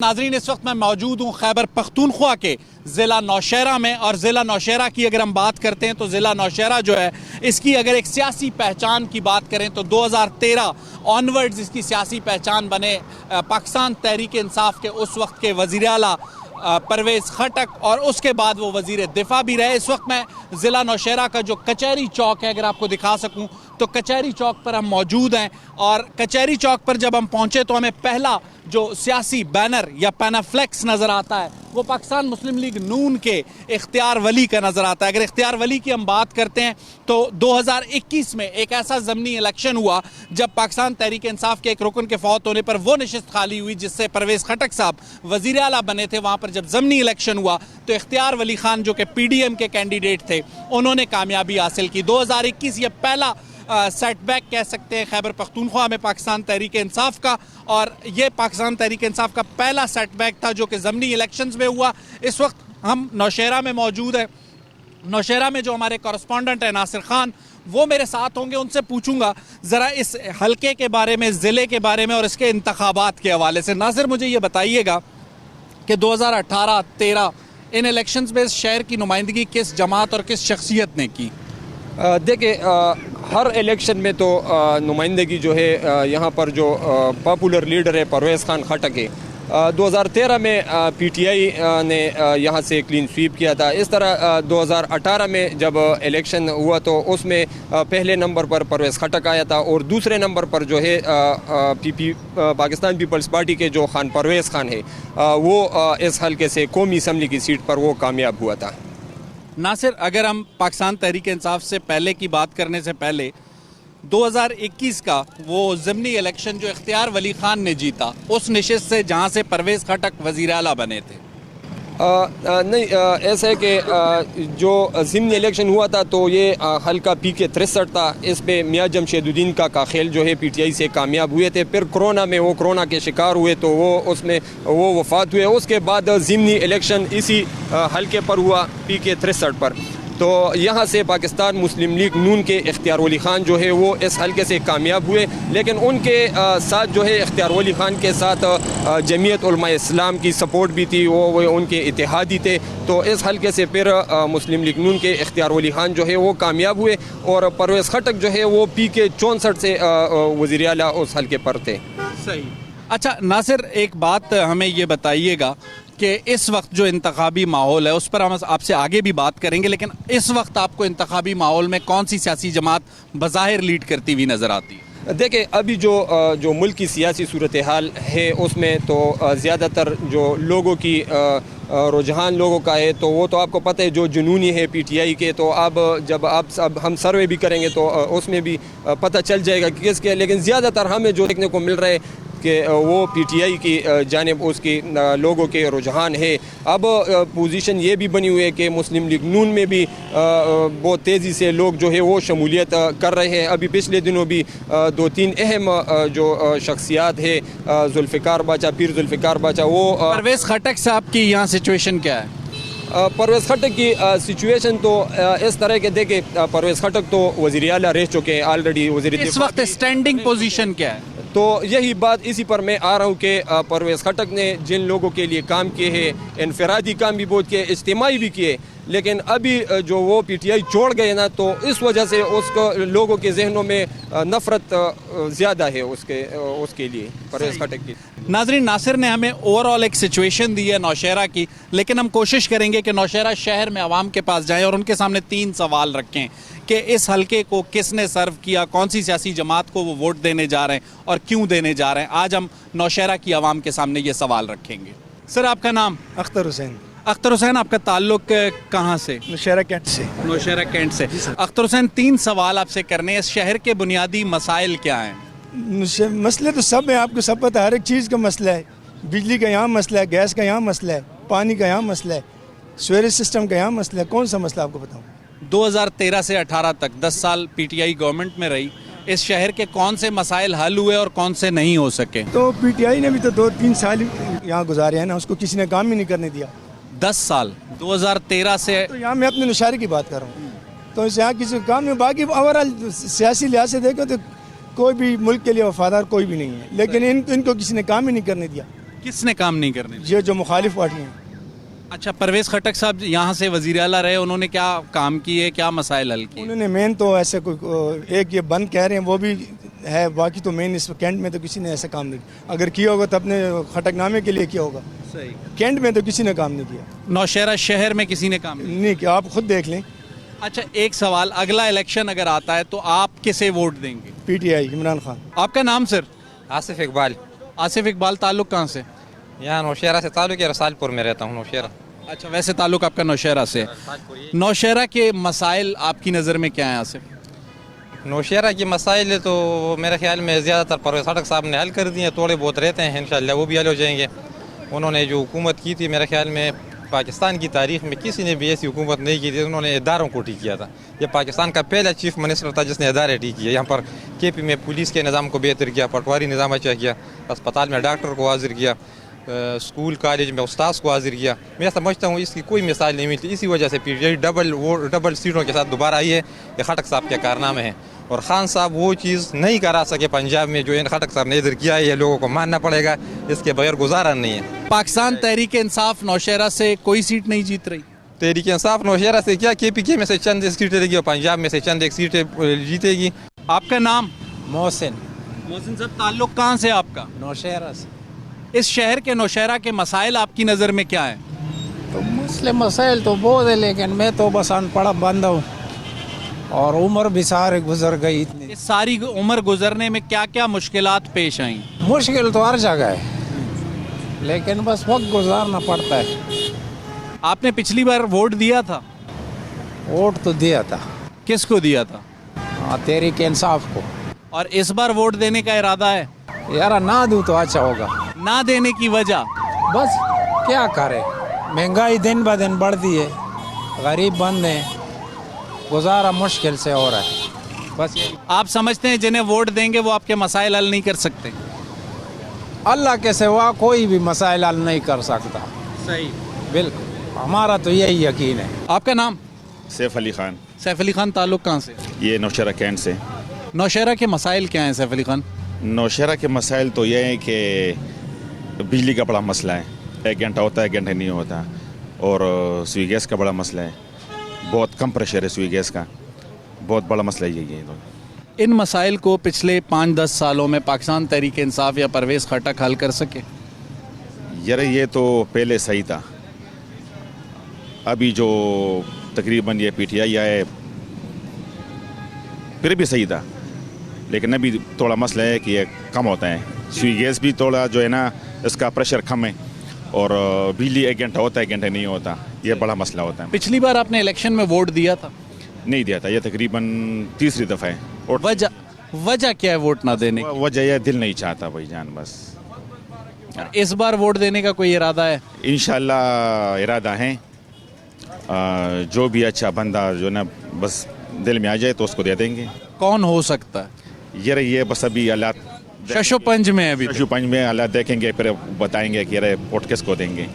नाजरीन, इस वक्त मैं मौजूद हूँ खैबर पख्तूनख्वा के ज़िला नौशहरा में। और ज़िला नौशहरा की अगर हम बात करते हैं तो ज़िला नौशहरा जो है इसकी अगर एक सियासी पहचान की बात करें तो 2013 ऑनवर्ड्स इसकी सियासी पहचान बने पाकिस्तान तहरीक इंसाफ के उस वक्त के वज़ीर आला परवेज़ खटक, और उसके बाद वो वज़ीर दिफा भी रहे। इस वक्त मैं ज़िला नौशहरा का जो कचहरी चौक है अगर आपको दिखा सकूं तो कचहरी चौक पर हम मौजूद हैं। और कचहरी चौक पर जब हम पहुंचे तो हमें पहला जो सियासी बैनर या पैनाफ्लेक्स नज़र आता है वो पाकिस्तान मुस्लिम लीग नून के इख्तियार वली का नज़र आता है। अगर इख्तियार वली की हम बात करते हैं तो 2021 में एक ऐसा ज़मनी इलेक्शन हुआ जब पाकिस्तान तहरीक इंसाफ के एक रुकन के फौत होने पर वो नशिस्त खाली हुई जिससे परवेज़ खटक साहब वज़ीर आला बने थे। वहाँ पर जब ज़मनी इलेक्शन हुआ तो इख्तियार वली खान जो कि PDM के कैंडिडेट थे उन्होंने कामयाबी हासिल की। 2021 ये पहला सेटबैक कह सकते हैं खैबर पख्तूनख्वा में पाकिस्तान तहरीक इंसाफ का, और ये पाकिस्तान तहरीक इंसाफ का पहला सेटबैक था जो कि ज़मनी इलेक्शंस में हुआ। इस वक्त हम नौशहरा में मौजूद हैं। नौशहरा में जो हमारे कॉरेस्पॉन्डेंट हैं नासिर खान वो मेरे साथ होंगे, उनसे पूछूंगा ज़रा इस हलके के बारे में, ज़िले के बारे में और इसके इंतखाबात के हवाले से। नासिर, मुझे ये बताइएगा कि 2018-13 इन इलेक्शंस में इस शहर की नुमाइंदगी किस जमात और किस शख्सियत ने की? देखिए, हर इलेक्शन में तो नुमाइंदगी जो है यहाँ पर जो पॉपुलर लीडर है परवेज़ खान खटक है। 2013 में PTI ने यहाँ से क्लीन स्वीप किया था। इस तरह 2018 में जब इलेक्शन हुआ तो उसमें पहले नंबर पर परवेज़ खटक आया था और दूसरे नंबर पर जो है पाकिस्तान पीपल्स पार्टी के जो खान परवेज़ खान है वो इस हल्के से कौमी असम्बली की सीट पर वो कामयाब हुआ था। नासिर, अगर हम पाकिस्तान तहरीक इंसाफ से पहले की बात करने से पहले 2021 का वो ज़मनी इलेक्शन जो इख्तियार वली खान ने जीता उस नशिस्त से जहाँ से परवेज़ खटक वज़ीर आला बने थे, नहीं, ऐसा है कि जो ज़िमनी इलेक्शन हुआ था तो ये हल्का PK 63 था। इस पे मियाँ जमशेदुद्दीन का काखेल जो है PTI से कामयाब हुए थे। फिर कोरोना में वो कोरोना के शिकार हुए तो वो उसमें वो वफ़ात हुए। उसके बाद ज़िमनी इलेक्शन इसी हल्के पर हुआ PK 63 पर। तो यहाँ से पाकिस्तान मुस्लिम लीग नून के इख्तियार वली खान जो है वो इस हल्के से कामयाब हुए, लेकिन उनके साथ जो है इख्तियार वली खान के साथ जमीयत उलमा इस्लाम की सपोर्ट भी थी, वो उनके इत्तेहादी थे। तो इस हल्के से फिर मुस्लिम लीग नून के इख्तियार वली खान जो है वो कामयाब हुए और परवेज़ खटक जो है वो PK 64 से वज़ीर आला उस हल्के पर थे। सही। अच्छा नासिर, एक बात हमें ये बताइएगा कि इस वक्त जो इंतखाबी माहौल है उस पर हम आपसे आगे भी बात करेंगे, लेकिन इस वक्त आपको इंतखाबी माहौल में कौन सी सियासी जमात बज़ाहिर लीड करती हुई नज़र आती है? देखिए, अभी जो मुल्क की सियासी सूरत हाल है उसमें तो ज़्यादातर जो लोगों की रुझान लोगों का है तो वो तो आपको पता है जो जुनूनी है PTI के। तो अब जब अब हम सर्वे भी करेंगे तो उसमें भी पता चल जाएगा कि किसके, लेकिन ज़्यादातर हमें जो देखने को मिल रहा है कि वो PTI की जानिब उसकी लोगों के रुझान है। अब पोजीशन ये भी बनी हुई है कि मुस्लिम लीग नून में भी बहुत तेज़ी से लोग जो है वो शमूलियत कर रहे हैं। अभी पिछले दिनों भी 2-3 अहम जो शख्सियात है, जुल्फ़िकार बाचा, पीर जुल्फ़िकार बाचा, वो परवेज़ खटक साहब की यहाँ सिचुएशन क्या है? परवेज़ खटक की सिचुएशन तो इस तरह के, देखे परवेज़ खटक तो वज़ीर आला रह चुके हैं ऑलरेडी। वज़ीर इस वक्त स्टैंडिंग पोजीशन क्या है? तो यही बात, इसी पर मैं आ रहा हूँ कि परवेज़ खटक ने जिन लोगों के लिए काम किए हैं, इनफरादी काम भी बहुत किए, इज्तिमाई भी किए, लेकिन अभी जो वो PTI छोड़ गए ना तो इस वजह से उसको लोगों के जहनों में नफ़रत ज़्यादा है उसके लिए परवेज़ खटक की। नाज़रीन, नासिर ने हमें ओवरऑल एक सिचुएशन दी है नौशहरा की, लेकिन हम कोशिश करेंगे कि नौशहरा शहर में आवाम के पास जाएं और उनके सामने 3 सवाल रखें कि इस हलके को किसने सर्व किया, कौन सी सियासी जमात को वो वोट देने जा रहे हैं और क्यों देने जा रहे हैं। आज हम नौशहरा की आवाम के सामने ये सवाल रखेंगे। सर, आपका नाम? अख्तर हुसैन। अख्तर हुसैन, आपका ताल्लुक कहाँ से? नौशहरा कैंट से। नौशहरा कैंट से। अख्तर हुसैन, 3 सवाल आपसे करने हैं। इस शहर के बुनियादी मसाइल क्या हैं? मसले तो सब है, आपको सब पता है, हर एक चीज़ का मसला है। बिजली का यहाँ मसला है, गैस का यहाँ मसला है, पानी का यहाँ मसला है, सीवरेज सिस्टम का यहाँ मसला है। कौन सा मसला आपको बताऊँ? 2013 से 18 तक 10 साल PTI गवर्नमेंट में रही, इस शहर के कौन से मसाइल हल हुए और कौन से नहीं हो सके? तो PTI ने भी तो 2-3 साल यहाँ गुजारे हैं ना, उसको किसी ने काम ही नहीं करने दिया। 10 साल 2013 से। तो यहाँ मैं अपने नौशहरे की बात कर रहा हूँ, तो इस यहाँ किसी काम में, बाकी ओवरऑल सियासी लिहाज से देखो तो कोई भी मुल्क के लिए वफादार कोई भी नहीं है, लेकिन इनको किसी ने काम ही नहीं करने दिया। किसने काम नहीं करने दिया? ये जो मुखालिफ पार्टियाँ हैं, अच्छा, परवेज़ खटक साहब यहाँ से वज़ीर आला रहे, उन्होंने क्या काम किए, क्या मसाइल हल किए? उन्होंने मेन तो ऐसे कोई एक ये बंद कह रहे हैं वो भी है, बाकी तो मेन इस कैंट में तो किसी ने ऐसा काम नहीं किया। अगर किया होगा तो अपने खटकनामे के लिए किया होगा, सही। कैंट में तो किसी ने काम नहीं किया। नौशहरा शहर में किसी ने काम नहीं नहीं किया, आप खुद देख लें। अच्छा, एक सवाल, अगला इलेक्शन अगर आता है तो आप किसे वोट देंगे? पीटीआई, इमरान खान। आपका नाम सर? आसिफ इकबाल। आसिफ इकबाल, ताल्लुक कहाँ से? यहाँ नौशहरा से ताल्लुक है, रसालपुर में रहता हूँ, नौशहरा। अच्छा, वैसे ताल्लुक आपका नौशहरा से है। नौशहरा के मसाइल आपकी नज़र में क्या हैं आसिफ? नौशहरा की मसाइल तो मेरे ख्याल में ज़्यादातर परवेज़ खटक साहब ने हल कर दिए हैं, थोड़े बहुत रहते हैं, इंशाल्लाह वो भी हल हो जाएंगे। उन्होंने जो हुकूमत की थी, मेरे ख्याल में पाकिस्तान की तारीख में किसी ने भी ऐसी हुकूमत नहीं की थी, उन्होंने इदारों को ठीक किया था। ये पाकिस्तान का पहला चीफ मिनिस्टर था जिसने इदारे ठीक किए। यहाँ पर KP में पुलिस के निज़ाम को बेहतर किया, पटवारी निज़ाम अच्छा किया, अस्पताल में डॉक्टर को हाजिर किया, स्कूल कॉलेज में उस्ताद को हाजिर किया। मैं समझता हूँ इसकी कोई मिसाल नहीं मिलती। इसी वजह से PTI डबल सीटों के साथ दोबारा आई है। ये खटक साहब के कारनामे हैं, और खान साहब वो चीज़ नहीं करा सके पंजाब में जो इन खटक साहब ने इधर किया है। ये लोगों को मानना पड़ेगा, इसके बगैर गुजारा नहीं है। पाकिस्तान तहरीक इंसाफ नौशहरा से कोई सीट नहीं जीत रही। तहरीक इंसाफ नौशहरा से क्या, KPK में से चंद एक सीटें देगी और पंजाब में से चंद एक सीटें जीतेगी। आपका नाम? मोहसिन। मोहसिन साहब, ताल्लुक कहाँ से आपका? नौशहरा से। इस शहर के नौशहरा के मसाइल आपकी नज़र में क्या हैं? तो मसले मसाइल तो बहुत है, लेकिन मैं तो बस अनपढ़ बंदा हूँ और उम्र भी सारे गुजर गई इतनी। इस सारी उम्र गुजरने में क्या क्या मुश्किलात पेश आई? मुश्किल तो हर जगह है, लेकिन बस वक्त गुजारना पड़ता है। आपने पिछली बार वोट दिया था? वोट तो दिया था। किसको दिया था? तहरीक इंसाफ को। और इस बार वोट देने का इरादा है? यार ना दूँ तो अच्छा होगा। ना देने की वजह? बस क्या करे, महंगाई दिन ब दिन बढ़ती है, गरीब बंद हैं, गुजारा मुश्किल से हो रहा है। बस आप समझते हैं जिन्हें वोट देंगे वो आपके मसाइल हल नहीं कर सकते? अल्लाह के सिवा कोई भी मसाइल हल नहीं कर सकता। सही, बिल्कुल, हमारा तो यही यकीन है। आपका नाम? सैफ अली खान। सैफ अली खान, ताल्लुक कहाँ से? ये नौशहरा कैंट से। नौशहरा के मसाइल क्या हैं सैफ अली खान? नौशहरा के मसाइल तो ये है कि बिजली का बड़ा मसला है, 1 घंटा होता है, 1 घंटा नहीं होता, और सुई गैस का बड़ा मसला है, बहुत कम प्रेशर है सुई गैस का, बहुत बड़ा मसला यही है। इन मसाइल को पिछले 5-10 सालों में पाकिस्तान तहरीक इंसाफ या परवेज़ खटक हल कर सके? यार ये तो पहले सही था, अभी जो तकरीबन ये PTI आए फिर भी सही था, लेकिन अभी थोड़ा मसला है कि ये कम होता है। सुई गैस भी थोड़ा जो है ना, इसका प्रेशर कम है, और बिजली 1 घंटा होता है, 1 घंटा नहीं होता, ये बड़ा मसला होता है। पिछली बार आपने इलेक्शन में वोट दिया था? नहीं दिया था, ये तकरीबन तीसरी दफ़ा है। और वजह क्या है वोट ना देने की? वजह यह दिल नहीं चाहता भाईजान, बस। इस बार वोट देने का कोई इरादा है? इंशाल्लाह इरादा है, जो भी अच्छा बंदा जो ना बस दिल में आ जाए तो उसको दे देंगे। कौन हो सकता है? ये बस अभी हालात शशोपंज में है अभी। पंज में हालात देखेंगे, फिर बताएंगे कि अरे वोट किसको देंगे।